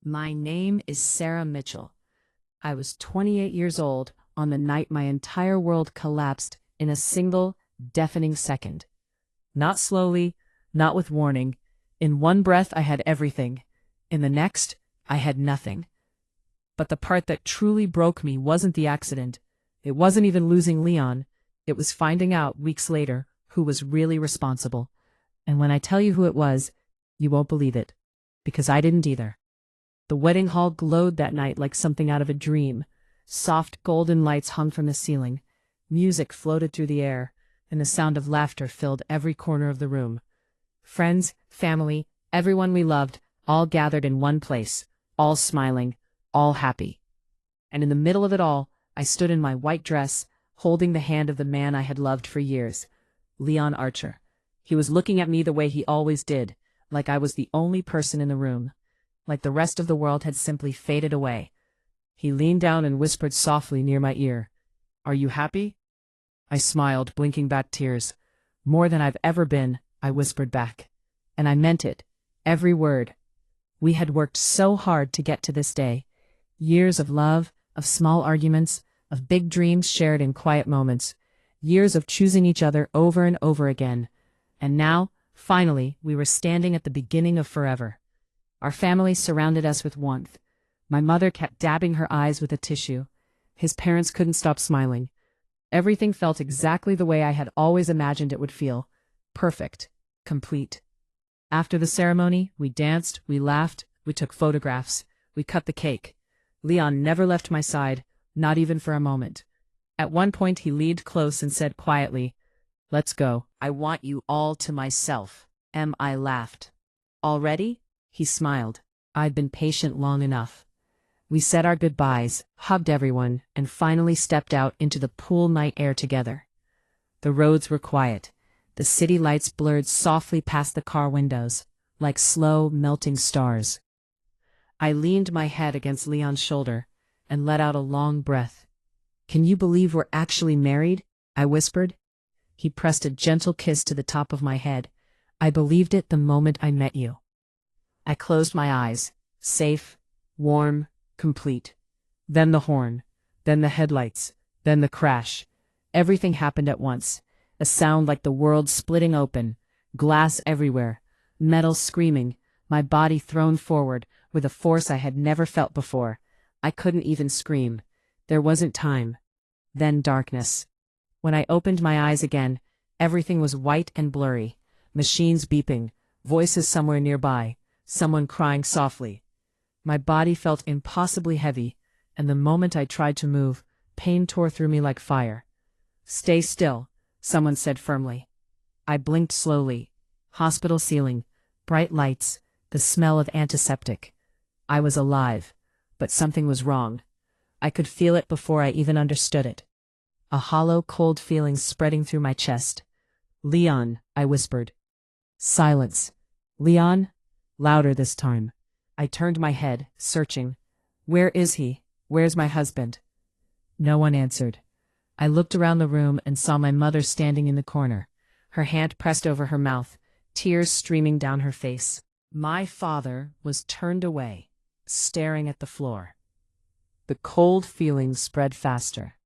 My name is Sarah Mitchell. I was 28 years old on the night my entire world collapsed in a single, deafening second. Not slowly, not with warning. In one breath, I had everything. In the next, I had nothing. But the part that truly broke me wasn't the accident. It wasn't even losing Leon. It was finding out, weeks later, who was really responsible. And when I tell you who it was, you won't believe it. Because I didn't either. The wedding hall glowed that night like something out of a dream. Soft golden lights hung from the ceiling. Music floated through the air, and the sound of laughter filled every corner of the room. Friends, family, everyone we loved, all gathered in one place, all smiling, all happy. And in the middle of it all, I stood in my white dress, holding the hand of the man I had loved for years, Leon Archer. He was looking at me the way he always did, like I was the only person in the room. Like the rest of the world had simply faded away. He leaned down and whispered softly near my ear, "Are you happy?" I smiled, blinking back tears. "More than I've ever been," I whispered back. And I meant it, every word. We had worked so hard to get to this day. Years of love, of small arguments, of big dreams shared in quiet moments. Years of choosing each other over and over again. And now, finally, we were standing at the beginning of forever. Our family surrounded us with warmth. My mother kept dabbing her eyes with a tissue. His parents couldn't stop smiling. Everything felt exactly the way I had always imagined it would feel. Perfect. Complete. After the ceremony, we danced, we laughed, we took photographs, we cut the cake. Leon never left my side, not even for a moment. At one point he leaned close and said quietly, "Let's go. I want you all to myself." I laughed. "Already?" He smiled. I'd been patient long enough. We said our goodbyes, hugged everyone, and finally stepped out into the cool night air together. The roads were quiet. The city lights blurred softly past the car windows, like slow, melting stars. I leaned my head against Leon's shoulder and let out a long breath. "Can you believe we're actually married?" I whispered. He pressed a gentle kiss to the top of my head. "I believed it the moment I met you." I closed my eyes, safe, warm, complete. Then the horn, then the headlights, then the crash. Everything happened at once. A sound like the world splitting open, glass everywhere, metal screaming, my body thrown forward with a force I had never felt before. I couldn't even scream. There wasn't time. Then darkness. When I opened my eyes again, everything was white and blurry. Machines beeping, voices somewhere nearby. Someone crying softly. My body felt impossibly heavy, and the moment I tried to move, pain tore through me like fire. "Stay still," someone said firmly. I blinked slowly. Hospital ceiling, bright lights, the smell of antiseptic. I was alive, but something was wrong. I could feel it before I even understood it. A hollow, cold feeling spreading through my chest. "Leon," I whispered. Silence. "Leon?" Louder this time. I turned my head, searching. "Where is he? Where's my husband?" No one answered. I looked around the room and saw my mother standing in the corner, her hand pressed over her mouth, tears streaming down her face. My father was turned away, staring at the floor. The cold feeling spread faster.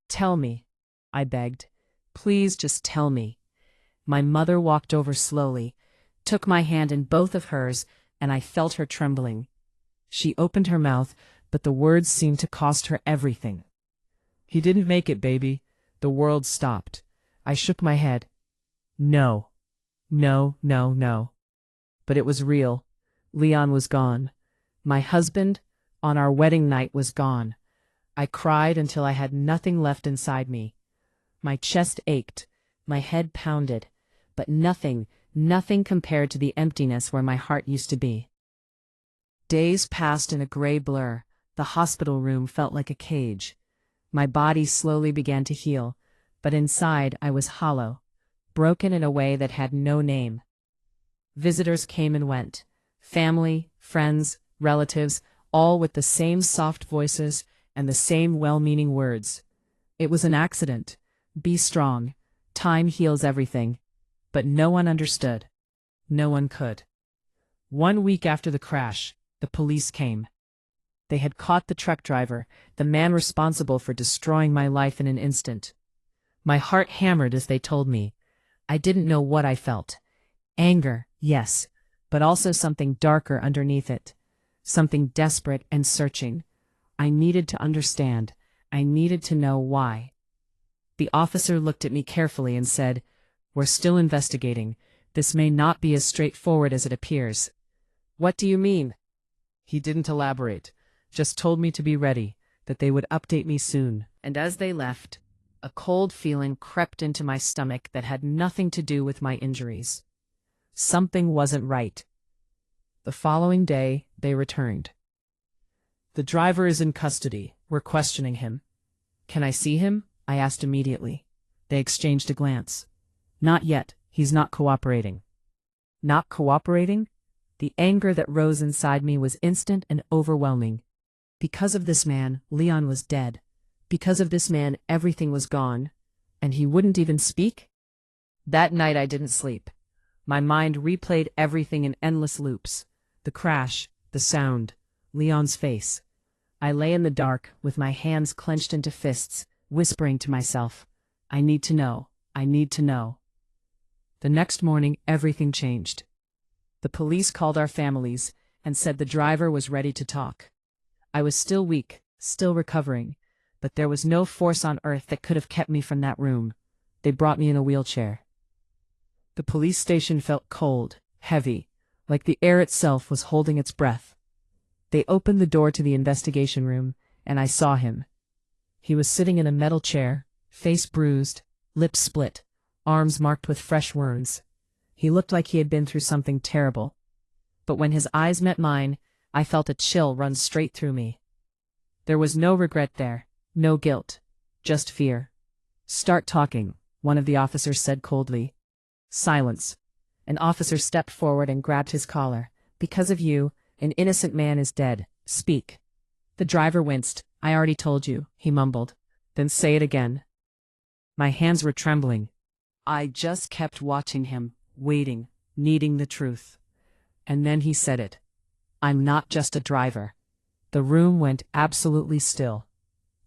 "Tell me," I begged. "Please just tell me." My mother walked over slowly, took my hand in both of hers, and I felt her trembling. She opened her mouth, but the words seemed to cost her everything. "He didn't make it, baby." The world stopped. I shook my head. No. No, no, no. But it was real. Leon was gone. My husband, on our wedding night, was gone. I cried until I had nothing left inside me. My chest ached, my head pounded, but nothing compared to the emptiness where my heart used to be. Days passed in a gray blur. The hospital room felt like a cage. My body slowly began to heal, but inside I was hollow, broken in a way that had no name. Visitors came and went. Family, friends, relatives, all with the same soft voices and the same well-meaning words. It was an accident. Be strong. Time heals everything. But no one understood. No one could. 1 week after the crash, The police came. They had caught the truck driver, the man responsible for destroying my life in an instant. My heart hammered as they told me. I didn't know what I felt. Anger, yes, but also something darker underneath it. Something desperate and searching. I needed to understand. I needed to know why. The officer looked at me carefully and said, "We're still investigating. This may not be as straightforward as it appears." "What do you mean?" He didn't elaborate, just told me to be ready, that they would update me soon. And as they left, a cold feeling crept into my stomach that had nothing to do with my injuries. Something wasn't right. The following day, they returned. "The driver is in custody. We're questioning him." "Can I see him?" I asked immediately. They exchanged a glance. "Not yet. He's not cooperating." Not cooperating? The anger that rose inside me was instant and overwhelming. Because of this man, Leon was dead. Because of this man, everything was gone. And he wouldn't even speak? That night I didn't sleep. My mind replayed everything in endless loops. The crash, the sound, Leon's face. I lay in the dark, with my hands clenched into fists, whispering to myself, "I need to know. I need to know." The next morning, everything changed. The police called our families and said the driver was ready to talk. I was still weak, still recovering, but there was no force on earth that could have kept me from that room. They brought me in a wheelchair. The police station felt cold, heavy, like the air itself was holding its breath. They opened the door to the investigation room, and I saw him. He was sitting in a metal chair, face bruised, lips split, arms marked with fresh wounds. He looked like he had been through something terrible. But when his eyes met mine, I felt a chill run straight through me. There was no regret there, no guilt, just fear. "Start talking," one of the officers said coldly. Silence. An officer stepped forward and grabbed his collar. "Because of you, an innocent man is dead. Speak." The driver winced. "I already told you," he mumbled. "Then say it again." My hands were trembling. I just kept watching him, waiting, needing the truth. And then he said it. "I'm not just a driver." The room went absolutely still.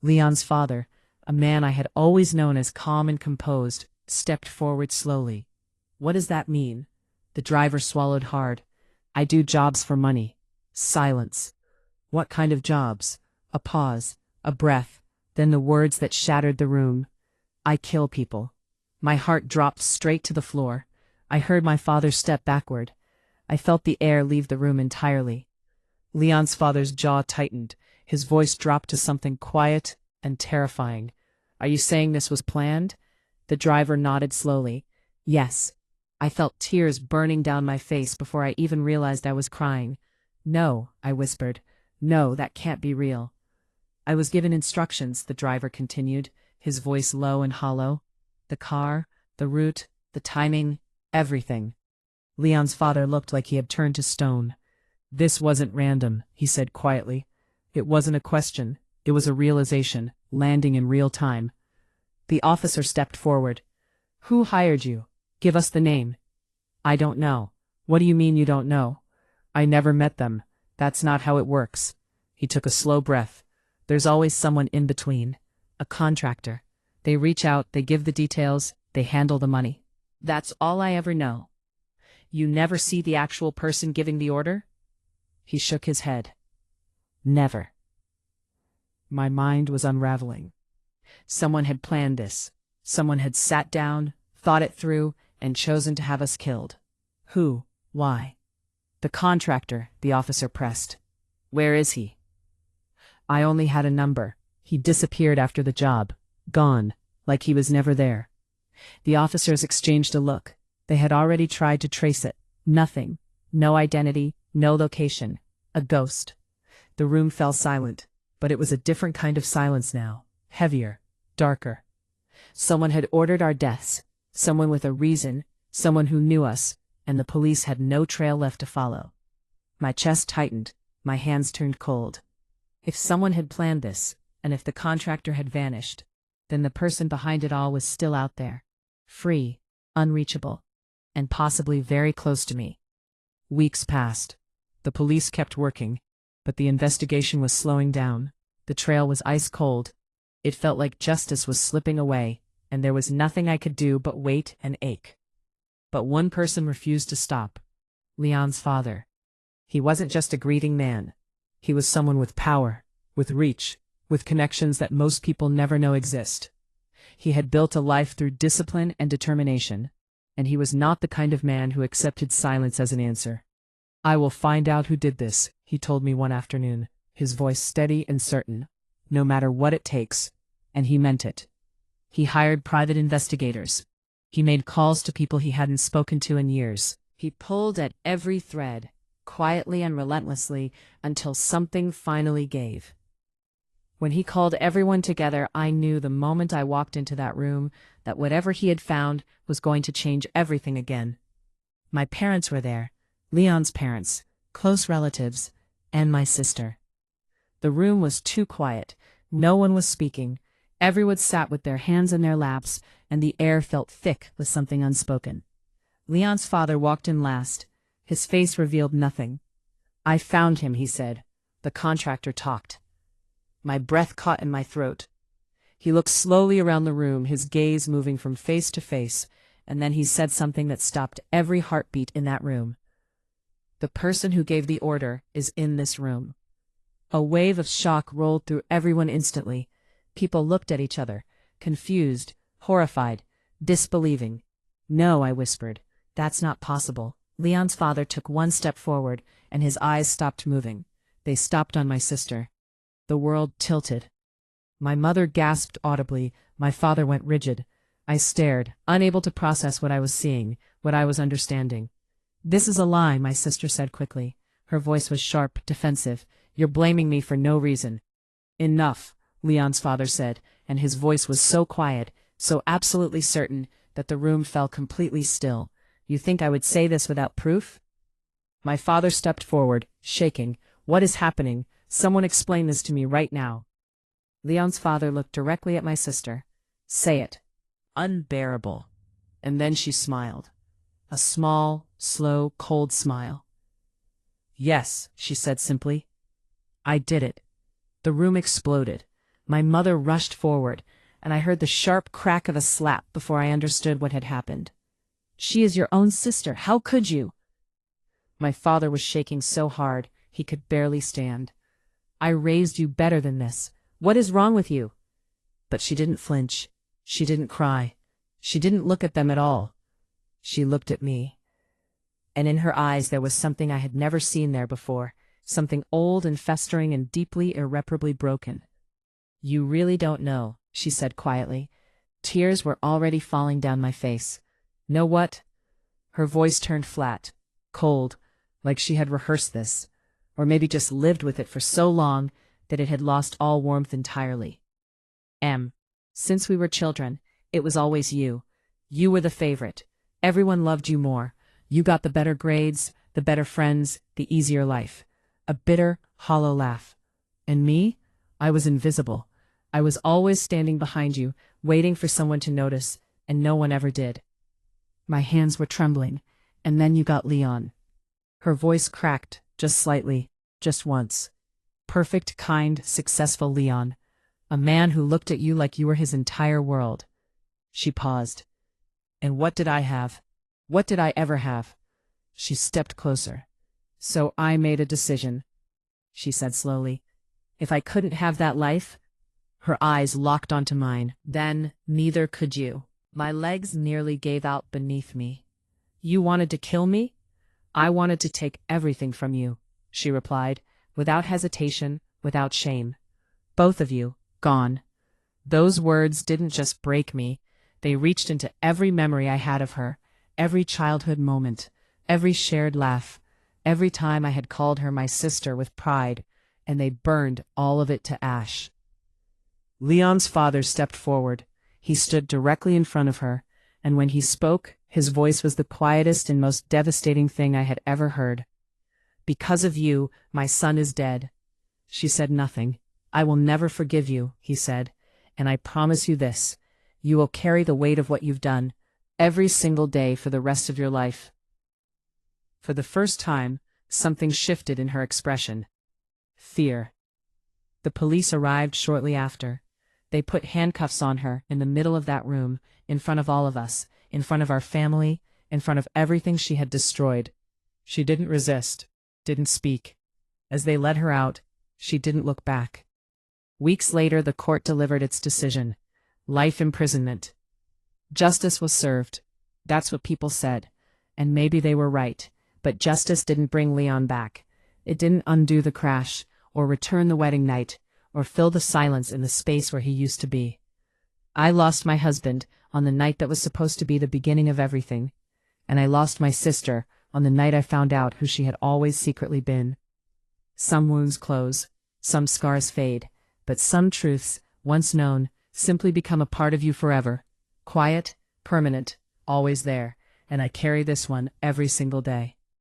Leon's father, a man I had always known as calm and composed, stepped forward slowly. "What does that mean?" The driver swallowed hard. "I do jobs for money." Silence. "What kind of jobs?" A pause, a breath, then the words that shattered the room. "I kill people." My heart dropped straight to the floor. I heard my father step backward. I felt the air leave the room entirely. Leon's father's jaw tightened. His voice dropped to something quiet and terrifying. "Are you saying this was planned?" The driver nodded slowly. "Yes." I felt tears burning down my face before I even realized I was crying. "No," I whispered. "No, that can't be real." "I was given instructions," the driver continued, his voice low and hollow. "The car, the route, the timing, everything." Leon's father looked like he had turned to stone. "This wasn't random," he said quietly. "It wasn't a question. It was a realization, landing in real time." The officer stepped forward. "Who hired you? Give us the name." "I don't know." "What do you mean you don't know?" "I never met them. That's not how it works." He took a slow breath. "There's always someone in between. A contractor. They reach out, they give the details, they handle the money. That's all I ever know." "You never see the actual person giving the order?" He shook his head. "Never." My mind was unraveling. Someone had planned this. Someone had sat down, thought it through, and chosen to have us killed. Who? Why? "The contractor," the officer pressed. "Where is he?" I only had a number. He disappeared after the job. Gone, like he was never there. The officers exchanged a look. They had already tried to trace it. Nothing. No identity, no location. A ghost. The room fell silent, but it was a different kind of silence now. Heavier, darker. Someone had ordered our deaths. Someone with a reason. Someone who knew us, and the police had no trail left to follow. My chest tightened. My hands turned cold. If someone had planned this, and if the contractor had vanished, then the person behind it all was still out there. Free, unreachable, and possibly very close to me. Weeks passed. The police kept working, but the investigation was slowing down. The trail was ice cold. It felt like justice was slipping away, and there was nothing I could do but wait and ache. But one person refused to stop. Leon's father. He wasn't just a grieving man. He was someone with power, with reach, with connections that most people never know exist. He had built a life through discipline and determination, and he was not the kind of man who accepted silence as an answer. "I will find out who did this," he told me one afternoon, his voice steady and certain, "no matter what it takes," and he meant it. He hired private investigators. He made calls to people he hadn't spoken to in years. He pulled at every thread, quietly and relentlessly, until something finally gave. When he called everyone together, I knew the moment I walked into that room that whatever he had found was going to change everything again. My parents were there, Leon's parents, close relatives, and my sister. The room was too quiet. No one was speaking. Everyone sat with their hands in their laps, and the air felt thick with something unspoken. Leon's father walked in last. His face revealed nothing. "I found him," he said. The contractor talked. My breath caught in my throat. He looked slowly around the room, his gaze moving from face to face, and then he said something that stopped every heartbeat in that room. "The person who gave the order is in this room." A wave of shock rolled through everyone instantly. People looked at each other, confused, horrified, disbelieving. "No," I whispered. "That's not possible." Leon's father took one step forward, and his eyes stopped moving. They stopped on my sister. The world tilted. My mother gasped audibly. My father went rigid. I stared, unable to process what I was seeing, what I was understanding. "This is a lie," my sister said quickly. Her voice was sharp, defensive. "You're blaming me for no reason." "Enough," Leon's father said, and his voice was so quiet, so absolutely certain, that the room fell completely still. "You think I would say this without proof?" My father stepped forward, shaking. "What is happening? Someone explain this to me right now." Leon's father looked directly at my sister. "Say it." Unbearable. And then she smiled. A small, slow, cold smile. "Yes," she said simply. "I did it." The room exploded. My mother rushed forward, and I heard the sharp crack of a slap before I understood what had happened. "She is your own sister. How could you?" My father was shaking so hard, he could barely stand. "I raised you better than this. What is wrong with you?" But she didn't flinch. She didn't cry. She didn't look at them at all. She looked at me. And in her eyes there was something I had never seen there before, something old and festering and deeply, irreparably broken. "You really don't know," she said quietly. Tears were already falling down my face. "Know what?" Her voice turned flat, cold, like she had rehearsed this, or maybe just lived with it for so long that it had lost all warmth entirely. Since we were children, it was always you. You were the favorite. Everyone loved you more. You got the better grades, the better friends, the easier life." A bitter, hollow laugh. "And me? I was invisible. I was always standing behind you, waiting for someone to notice, and no one ever did." My hands were trembling, and then you got Leon. Her voice cracked, just slightly, just once. "Perfect, kind, successful Leon. A man who looked at you like you were his entire world." She paused. "And what did I have? What did I ever have?" She stepped closer. "So I made a decision," she said slowly. "If I couldn't have that life," her eyes locked onto mine, "then neither could you." My legs nearly gave out beneath me. "You wanted to kill me? I wanted to take everything from you," she replied, without hesitation, without shame. "Both of you, gone." Those words didn't just break me. They reached into every memory I had of her, every childhood moment, every shared laugh, every time I had called her my sister with pride, and they burned all of it to ash. Leon's father stepped forward. He stood directly in front of her, and when he spoke, his voice was the quietest and most devastating thing I had ever heard. "Because of you, my son is dead." She said nothing. "I will never forgive you," he said, "and I promise you this. You will carry the weight of what you've done, every single day for the rest of your life." For the first time, something shifted in her expression. Fear. The police arrived shortly after. They put handcuffs on her in the middle of that room, in front of all of us, in front of our family, in front of everything she had destroyed. She didn't resist, didn't speak. As they led her out, she didn't look back. Weeks later, the court delivered its decision. Life imprisonment. Justice was served. That's what people said. And maybe they were right. But justice didn't bring Leon back. It didn't undo the crash, or return the wedding night, or fill the silence in the space where he used to be. I lost my husband on the night that was supposed to be the beginning of everything. And I lost my sister on the night I found out who she had always secretly been. Some wounds close, some scars fade, but some truths, once known, simply become a part of you forever. Quiet, permanent, always there, and I carry this one every single day.